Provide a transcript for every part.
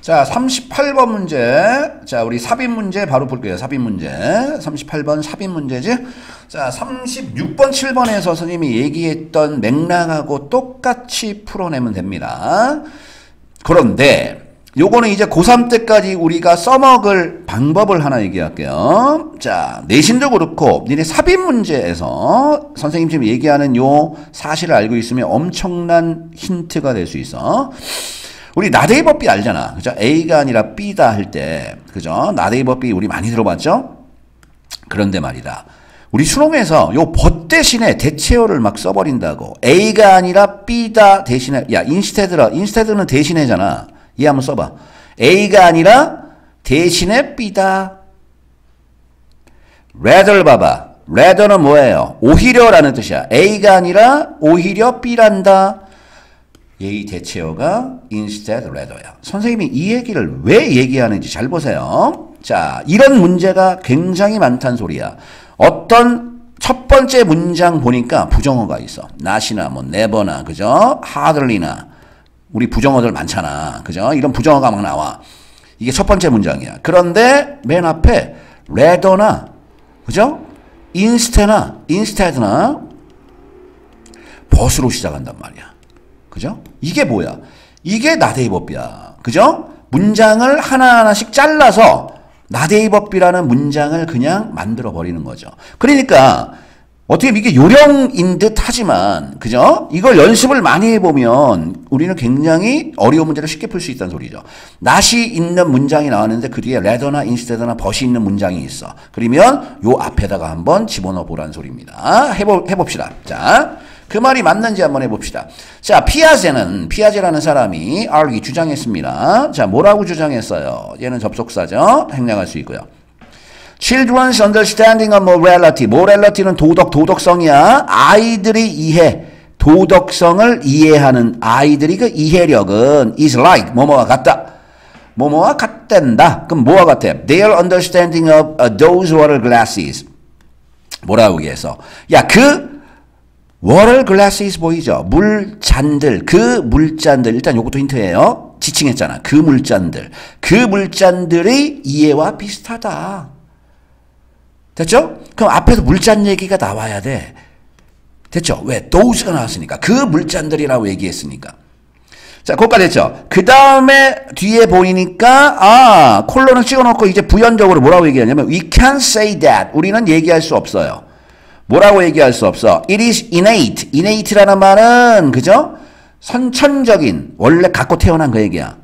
자, 38번 문제. 자, 우리 삽입 문제 바로 볼게요. 삽입 문제. 38번 삽입 문제지? 자, 36번, 7번에서 선생님이 얘기했던 맥락하고 똑같이 풀어내면 됩니다. 그런데 요거는 이제 고3 때까지 우리가 써먹을 방법을 하나 얘기할게요. 자, 내신도 그렇고 니네 삽입 문제에서 선생님 지금 얘기하는 요 사실을 알고 있으면 엄청난 힌트가 될 수 있어. 우리 나데이 법비 알잖아. 그죠? A가 아니라 B다 할 때. 그죠? 나데이 법비 우리 많이 들어봤죠? 그런데 말이다. 우리 수능에서 요 벗 대신에 대체어를 막 써버린다고. A가 아니라 B다 대신에, 야, 인스테드는 대신에잖아. 이 한번 써봐. A가 아니라 대신에 B다. rather 봐봐. rather는 뭐예요? 오히려라는 뜻이야. A가 아니라 오히려 B란다. 얘의 대체어가 instead rather야. 선생님이 이 얘기를 왜 얘기하는지 잘 보세요. 자, 이런 문제가 굉장히 많다는 소리야. 어떤 첫 번째 문장 보니까 부정어가 있어. not이나 뭐 never나 그죠? hardly나 우리 부정어들 많잖아. 그죠? 이런 부정어가 막 나와. 이게 첫 번째 문장이야. 그런데 맨 앞에 rather나 그죠? instead나 벗으로 시작한단 말이야. 그죠? 이게 뭐야? 이게 나데이 법비야. 그죠? 문장을 하나하나씩 잘라서 나데이 법비라는 문장을 그냥 만들어 버리는 거죠. 그러니까 어떻게 이게 요령인 듯 하지만 그죠? 이걸 연습을 많이 해보면 우리는 굉장히 어려운 문제를 쉽게 풀 수 있다는 소리죠. not이 있는 문장이 나왔는데 그 뒤에 rather나 instead나 벗이 있는 문장이 있어. 그러면 요 앞에다가 한번 집어넣어 보라는 소리입니다. 해봅시다. 자, 그 말이 맞는지 한번 해봅시다. 자, 피아제라는 사람이 argue 주장했습니다. 자, 뭐라고 주장했어요? 얘는 접속사죠. 행량할 수 있고요. Children's understanding of morality. morality는 도덕성이야. 아이들이 도덕성을 이해하는 아이들이 그 이해력은 is like 뭐뭐와 같다. 뭐뭐와 같댄다. 그럼 뭐와 같아? Their understanding of those water glasses. 뭐라고 얘기해서? 야, 그 water glasses 보이죠? 물잔들, 그 물잔들. 일단 요것도 힌트예요. 지칭했잖아. 그 물잔들이 이해와 비슷하다. 됐죠? 그럼 앞에서 물잔 얘기가 나와야 돼. 됐죠? 왜? those가 나왔으니까. 그 물잔들이라고 얘기했으니까. 자, 거기까지 됐죠? 그 다음에 뒤에 보이니까, 콜론을 찍어놓고 이제 부연적으로 뭐라고 얘기하냐면, we can't say that. 우리는 얘기할 수 없어요. 뭐라고 얘기할 수 없어? It is innate. innate라는 말은, 그죠? 선천적인, 원래 갖고 태어난 그 얘기야.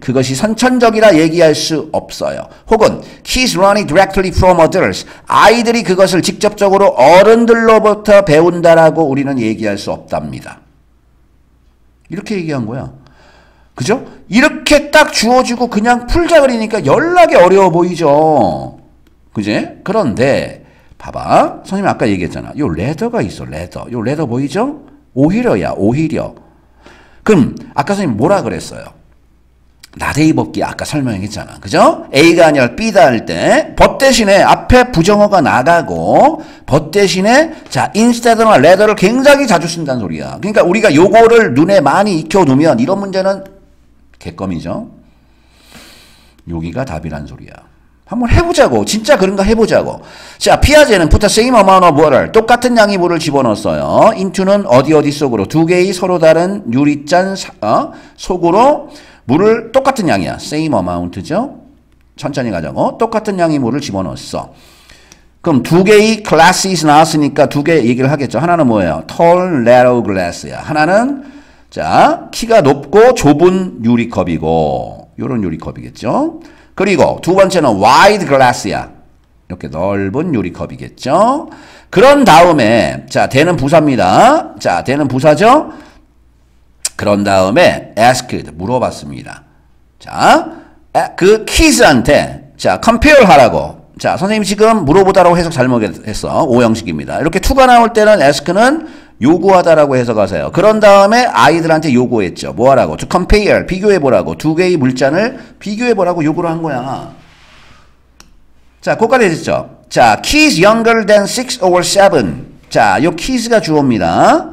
그것이 선천적이라 얘기할 수 없어요. 혹은 kids learning directly from others. 아이들이 그것을 직접적으로 어른들로부터 배운다라고 우리는 얘기할 수 없답니다. 이렇게 얘기한 거야. 그죠? 이렇게 딱 주어지고 그냥 풀자 그러니까 연락이 어려워 보이죠. 그지? 그런데 봐봐. 선생님이 아까 얘기했잖아. 요 레더가 있어. 요 레더 보이죠? 오히려야. 오히려. 그럼 아까 선생님 뭐라 그랬어요? 나데이 법기 아까 설명했잖아. 그죠? A가 아니라 B다 할 때 벗 대신에 앞에 부정어가 나가고 벗 대신에 자 instead나 rather를 굉장히 자주 쓴다는 소리야. 그러니까 우리가 요거를 눈에 많이 익혀두면 이런 문제는 개껌이죠. 여기가 답이란 소리야. 한번 해보자고. 진짜 그런가 해보자고. 자, 피아제는 put the same amount of water. 똑같은 양의 물을 집어넣었어요. into는 어디 속으로. 두 개의 서로 다른 유리잔 속으로 물을 똑같은 양이야. same amount죠. 천천히 가자고. 똑같은 양의 물을 집어넣었어. 그럼 두 개의 glasses 나왔으니까 두 개 얘기를 하겠죠. 하나는 뭐예요? tall, narrow glass야. 하나는 자 키가 높고 좁은 유리컵이고 요런 유리컵이겠죠. 그리고 두 번째는 wide glass야. 이렇게 넓은 유리컵이겠죠. 그런 다음에 자 대는 부사입니다. 자 대는 부사죠. 그런 다음에 asked 물어봤습니다. 자 그 kids한테 자 compare 하라고. 자 선생님 지금 물어보다라고 해석 잘못했어. 오형식입니다. 이렇게 to가 나올 때는 ask는 요구하다라고 해석하세요. 그런 다음에 아이들한테 요구했죠. 뭐 하라고? to compare 비교해보라고. 두 개의 물잔을 비교해보라고 요구를 한 거야. 자 거기까지 했죠. 자 kids younger than 6 or 7. 자 요 kids가 주어입니다.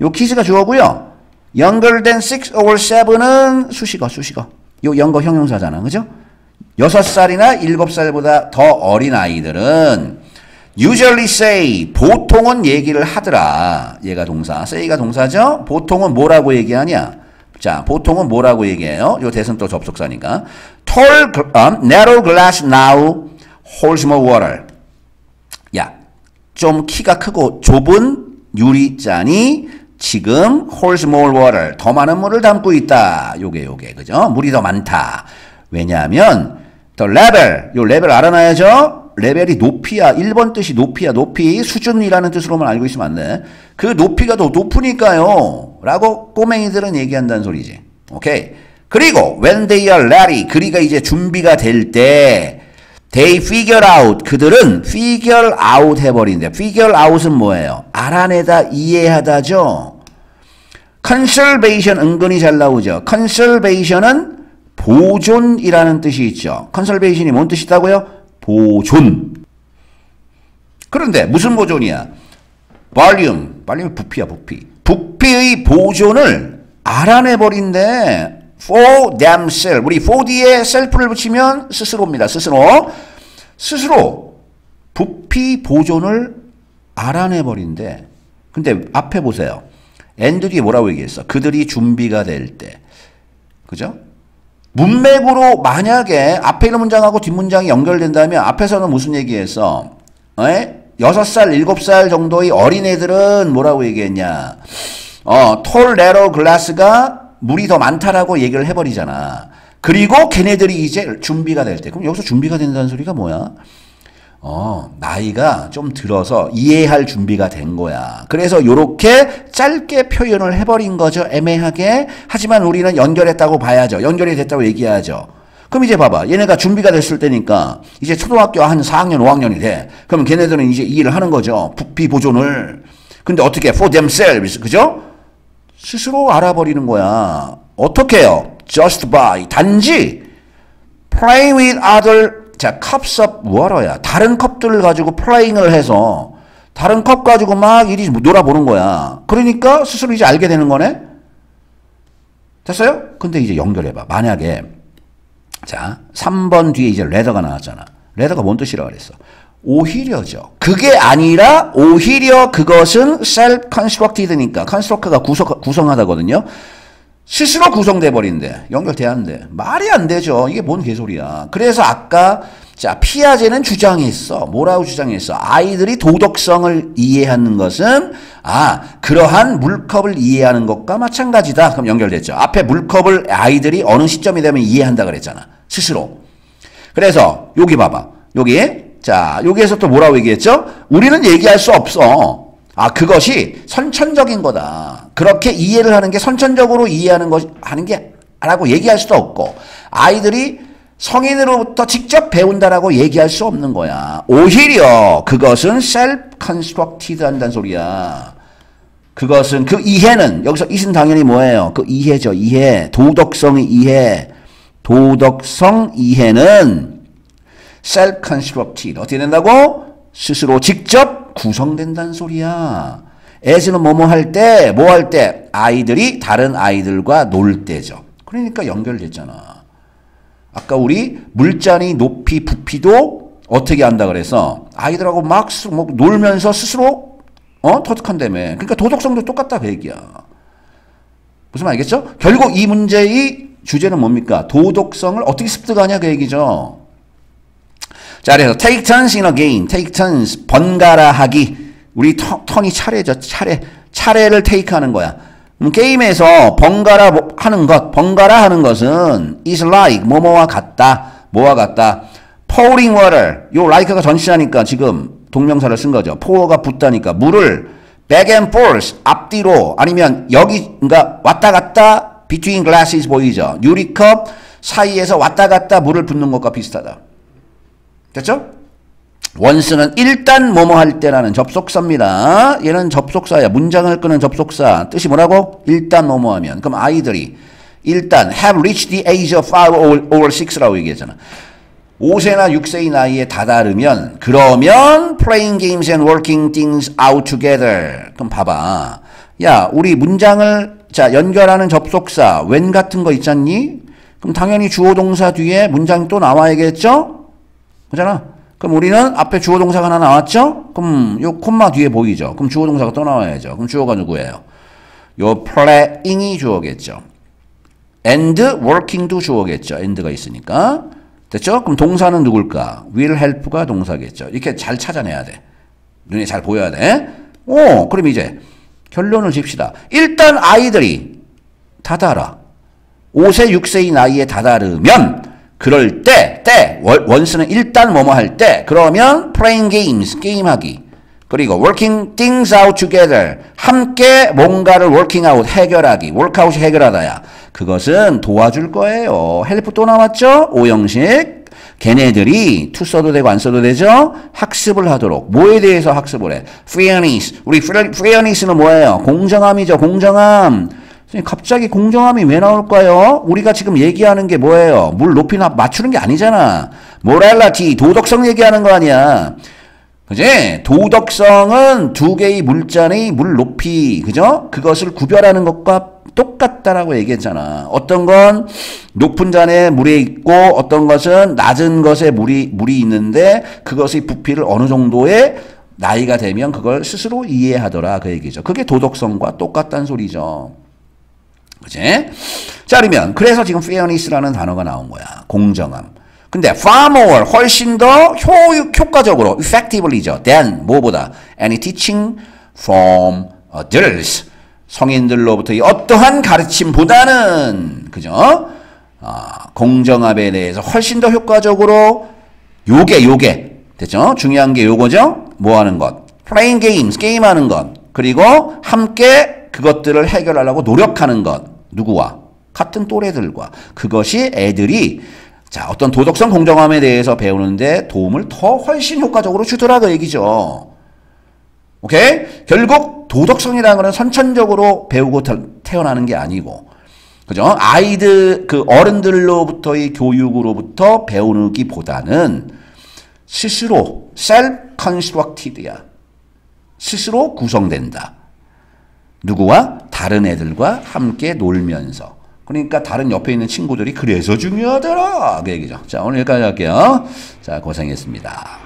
요 kids가 주어고요. younger than 6 or 7은 수식어. 요 연거 형용사잖아. 그죠? 6살이나 7살보다 더 어린 아이들은 usually say, 보통은 얘기를 하더라. 얘가 동사, say가 동사죠? 보통은 뭐라고 얘기하냐? 자, 보통은 뭐라고 얘기해요? 요 대선 또 접속사니까. tall, narrow glass now holds more water. 야, 좀 키가 크고 좁은 유리잔이 지금 holds more water, 더 많은 물을 담고 있다. 요게, 그죠? 물이 더 많다. 왜냐하면 the level, 요 레벨 알아놔야죠? 레벨이 높이야. 1번 뜻이 높이야. 높이, 수준이라는 뜻으로만 알고 있으면 안 돼. 그 높이가 더 높으니까요. 라고 꼬맹이들은 얘기한다는 소리지. 오케이. 그리고 when they are ready, 그리가 이제 준비가 될 때 they figure out, 그들은 figure out 해버린대. figure out은 뭐예요? 알아내다, 이해하다죠. conservation 은근히 잘 나오죠. conservation은 보존이라는 뜻이 있죠. conservation이 뭔 뜻이다고요? 보존. 그런데 무슨 보존이야? 볼륨. 볼륨이 부피야, 부피. 부피의 보존을 알아내버린대. for themselves. 우리 for 뒤에 self를 붙이면 스스로입니다. 스스로 부피 보존을 알아내버린대. 근데 앞에 보세요. and 뒤에 뭐라고 얘기했어? 그들이 준비가 될 때. 그죠? 문맥으로 만약에 앞에 있는 문장하고 뒷문장이 연결된다면 앞에서는 무슨 얘기했어? 6살, 7살 정도의 어린애들은 뭐라고 얘기했냐? tall, narrow glass가 물이 더 많다라고 얘기를 해버리잖아. 그리고 걔네들이 이제 준비가 될 때. 그럼 여기서 준비가 된다는 소리가 뭐야? 나이가 좀 들어서 이해할 준비가 된 거야. 그래서 요렇게 짧게 표현을 해버린 거죠. 애매하게. 하지만 우리는 연결했다고 봐야죠. 연결이 됐다고 얘기해야죠. 그럼 이제 봐봐. 얘네가 준비가 됐을 때니까 이제 초등학교 한 4학년, 5학년이 돼. 그럼 걔네들은 이제 이해를 하는 거죠. 부피 보존을. 근데 어떻게? for themselves. 그죠? 스스로 알아버리는 거야. 어떻게 해요? just by. 단지 playing with other, 자, cups of water야. 다른 컵들을 가지고 플레잉을 해서 다른 컵 가지고 막 이리 놀아보는 거야. 그러니까 스스로 이제 알게 되는 거네? 됐어요? 근데 이제 연결해봐. 만약에, 자, 3번 뒤에 이제 레더가 나왔잖아. 레더가 뭔 뜻이라고 그랬어? 오히려죠. 그게 아니라 오히려 그것은 self-constructed니까. construct가 구성하다거든요. 스스로 구성돼 버린대. 연결돼야 한대. 말이 안 되죠. 이게 뭔 개소리야. 그래서 아까 자 피아제는 주장했어. 뭐라고 주장했어? 아이들이 도덕성을 이해하는 것은 그러한 물컵을 이해하는 것과 마찬가지다. 그럼 연결됐죠. 앞에 물컵을 아이들이 어느 시점이 되면 이해한다 그랬잖아. 스스로. 그래서 여기 봐봐. 여기 자 여기에서 또 뭐라고 얘기했죠? 우리는 얘기할 수 없어. 그것이 선천적인 거다. 그렇게 이해를 하는 게 선천적으로 이해하는 것, 하는 게, 라고 얘기할 수도 없고, 아이들이 성인으로부터 직접 배운다라고 얘기할 수 없는 거야. 오히려 그것은 self-constructed 한다는 소리야. 그것은, 그 이해는, 여기서 이은 당연히 뭐예요? 그 이해죠, 이해. 도덕성의 이해. 도덕성 이해는 self-constructed. 어떻게 된다고? 스스로 직접 구성된다는 소리야. as는 뭐뭐 할 때, 뭐 할 때? 아이들이 다른 아이들과 놀 때죠. 그러니까 연결됐잖아. 아까 우리 물잔이 높이 부피도 어떻게 한다 그래서 아이들하고 막 놀면서 스스로 터득한다며. 그러니까 도덕성도 똑같다 그 얘기야. 무슨 말 알겠죠? 결국 이 문제의 주제는 뭡니까? 도덕성을 어떻게 습득하냐 그 얘기죠. 자, 그래서 take turns in a game. take turns, 번갈아 하기. 우리 턴이 차례죠. 차례를 take 하는 거야. 게임에서 번갈아 하는 것, 번갈아 하는 것은 is like, 뭐뭐와 같다. 뭐와 같다. pouring water. 요 like가 전치사니까 지금 동명사를 쓴 거죠. pour가 붙다니까 물을 back and forth, 앞뒤로 아니면 여기, 그러니까 왔다 갔다 between glasses 보이죠. 유리컵 사이에서 왔다 갔다 물을 붓는 것과 비슷하다. 됐죠? 원스는 일단 뭐뭐 할 때라는 접속사입니다. 얘는 접속사야. 문장을 끄는 접속사. 뜻이 뭐라고? 일단 뭐뭐 하면. 그럼 아이들이 일단 have reached the age of 5 or 6라고 얘기했잖아. 5세나 6세의 나이에 다다르면 그러면 playing games and working things out together. 그럼 봐봐. 야, 우리 문장을 자 연결하는 접속사 when 같은 거 있잖니? 그럼 당연히 주어 동사 뒤에 문장이 또 나와야겠죠? 그잖아. 그럼 우리는 앞에 주어 동사가 하나 나왔죠? 그럼 요 콤마 뒤에 보이죠? 그럼 주어 동사가 또 나와야죠. 그럼 주어가 누구예요? 요 playing이 주어겠죠. and working도 주어겠죠. and가 있으니까. 됐죠? 그럼 동사는 누굴까? will help가 동사겠죠. 이렇게 잘 찾아내야 돼. 눈에 잘 보여야 돼. 오, 그럼 이제 결론을 집시다. 일단 아이들이 다다라. 5세, 6세의 나이에 다다르면 그럴 때 원스는 일단 뭐뭐 할 때 그러면 playing games, 게임하기. 그리고 working things out together, 함께 뭔가를 working out, 해결하기. workout이 해결하다야. 그것은 도와줄 거예요. 헬프 또 나왔죠? 오형식. 걔네들이 to 써도 되고 안 써도 되죠? 학습을 하도록. 뭐에 대해서 학습을 해? fairness. 우리 fairness는 뭐예요? 공정함이죠. 공정함. 갑자기 공정함이 왜 나올까요? 우리가 지금 얘기하는 게 뭐예요? 물 높이나 맞추는 게 아니잖아. morality, 도덕성 얘기하는 거 아니야. 그지? 도덕성은 두 개의 물잔의 물 높이, 그죠? 그것을 구별하는 것과 똑같다라고 얘기했잖아. 어떤 건 높은 잔에 물이 있고 어떤 것은 낮은 것에 물이 있는데 그것의 부피를 어느 정도의 나이가 되면 그걸 스스로 이해하더라 그 얘기죠. 그게 도덕성과 똑같다는 소리죠. 그치? 자, 그러면 그래서 지금 fairness라는 단어가 나온 거야. 공정함. 근데 far more, 훨씬 더 효과적으로 effectively죠. than 뭐보다 any teaching from adults. 성인들로부터의 어떠한 가르침보다는 그죠? 공정함에 대해서 훨씬 더 효과적으로 요게 됐죠? 중요한 게 요거죠? 뭐 하는 것? playing games, 게임하는 것. 그리고 함께 그것들을 해결하려고 노력하는 것. 누구와? 같은 또래들과. 그것이 애들이 자, 어떤 도덕성 공정함에 대해서 배우는데 도움을 더 훨씬 효과적으로 주더라 그 얘기죠. 오케이? 결국 도덕성이라는 것은 선천적으로 배우고 태어나는 게 아니고 그죠? 아이들 그 어른들로부터의 교육으로부터 배우기보다는 스스로 self-constructed야. 스스로 구성된다. 누구와? 다른 애들과 함께 놀면서. 그러니까 다른 옆에 있는 친구들이 그래서 중요하더라 그 얘기죠. 자, 오늘 여기까지 할게요. 자, 고생했습니다.